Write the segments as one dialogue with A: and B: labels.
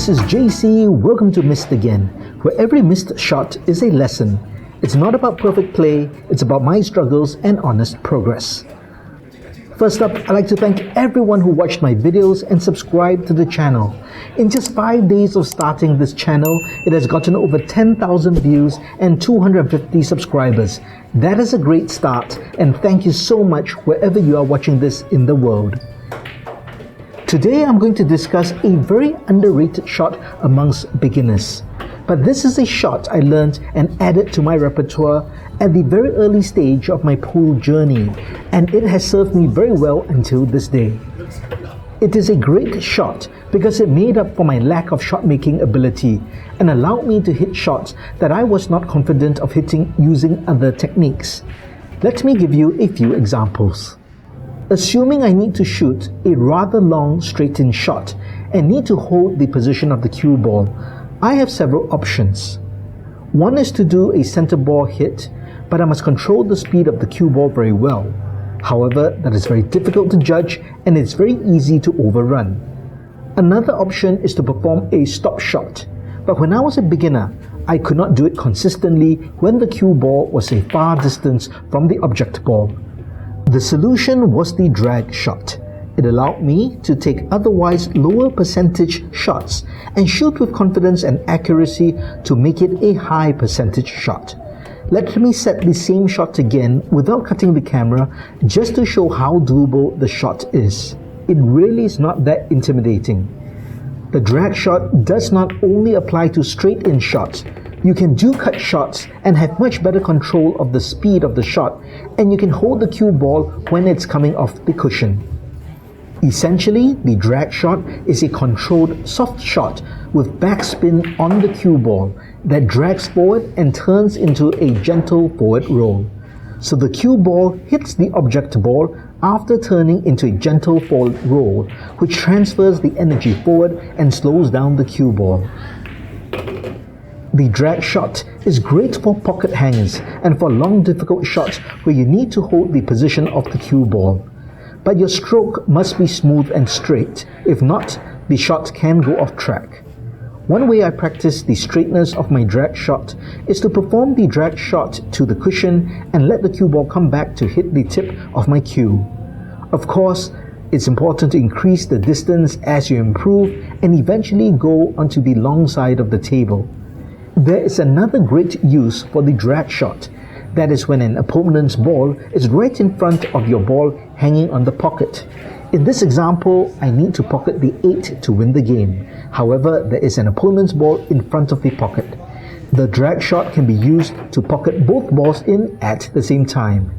A: this is JC. Welcome to Missed Again, where every missed shot is a lesson. It's not about perfect play, it's about my struggles and honest progress. First up, I'd like to thank everyone who watched my videos and subscribed to the channel. In just 5 days of starting this channel, it has gotten over 10,000 views and 250 subscribers. That is a great start, and thank you so much wherever you are watching this in the world. Today I'm going to discuss a very underrated shot amongst beginners. But this is a shot I learned and added to my repertoire at the very early stage of my pool journey, and it has served me very well until this day. It is a great shot because it made up for my lack of shot making ability and allowed me to hit shots that I was not confident of hitting using other techniques. Let me give you a few examples. Assuming I need to shoot a rather long straight-in shot and need to hold the position of the cue ball, I have several options. One is to do a center ball hit, but I must control the speed of the cue ball very well. However, that is very difficult to judge and it's very easy to overrun. Another option is to perform a stop shot, but when I was a beginner, I could not do it consistently when the cue ball was a far distance from the object ball. The solution was the drag shot. It allowed me to take otherwise lower percentage shots and shoot with confidence and accuracy to make it a high percentage shot. Let me set the same shot again without cutting the camera just to show how doable the shot is. It really is not that intimidating. The drag shot does not only apply to straight-in shots. You can do cut shots and have much better control of the speed of the shot, and you can hold the cue ball when it's coming off the cushion. Essentially, the drag shot is a controlled soft shot with backspin on the cue ball that drags forward and turns into a gentle forward roll. So the cue ball hits the object ball after turning into a gentle forward roll, which transfers the energy forward and slows down the cue ball. The drag shot is great for pocket hangers and for long difficult shots where you need to hold the position of the cue ball. But your stroke must be smooth and straight. If not, the shot can go off track. One way I practice the straightness of my drag shot is to perform the drag shot to the cushion and let the cue ball come back to hit the tip of my cue. Of course, it's important to increase the distance as you improve and eventually go onto the long side of the table. There is another great use for the drag shot. That is when an opponent's ball is right in front of your ball hanging on the pocket. In this example, I need to pocket the 8 to win the game. However, there is an opponent's ball in front of the pocket. The drag shot can be used to pocket both balls in at the same time.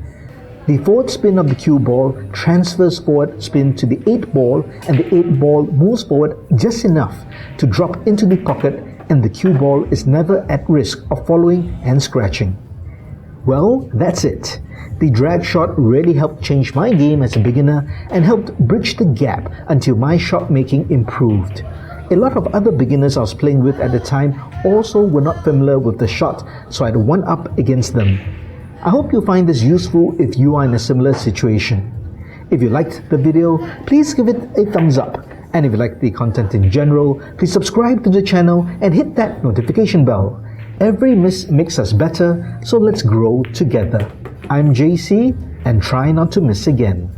A: The forward spin of the cue ball transfers forward spin to the 8 ball, and the 8 ball moves forward just enough to drop into the pocket, and the cue ball is never at risk of following and scratching. Well, that's it. The drag shot really helped change my game as a beginner and helped bridge the gap until my shot making improved. A lot of other beginners I was playing with at the time also were not familiar with the shot, so I had one up against them. I hope you find this useful if you are in a similar situation. If you liked the video, please give it a thumbs up. And if you like the content in general, please subscribe to the channel and hit that notification bell. Every miss makes us better, so let's grow together. I'm JC, and try not to miss again.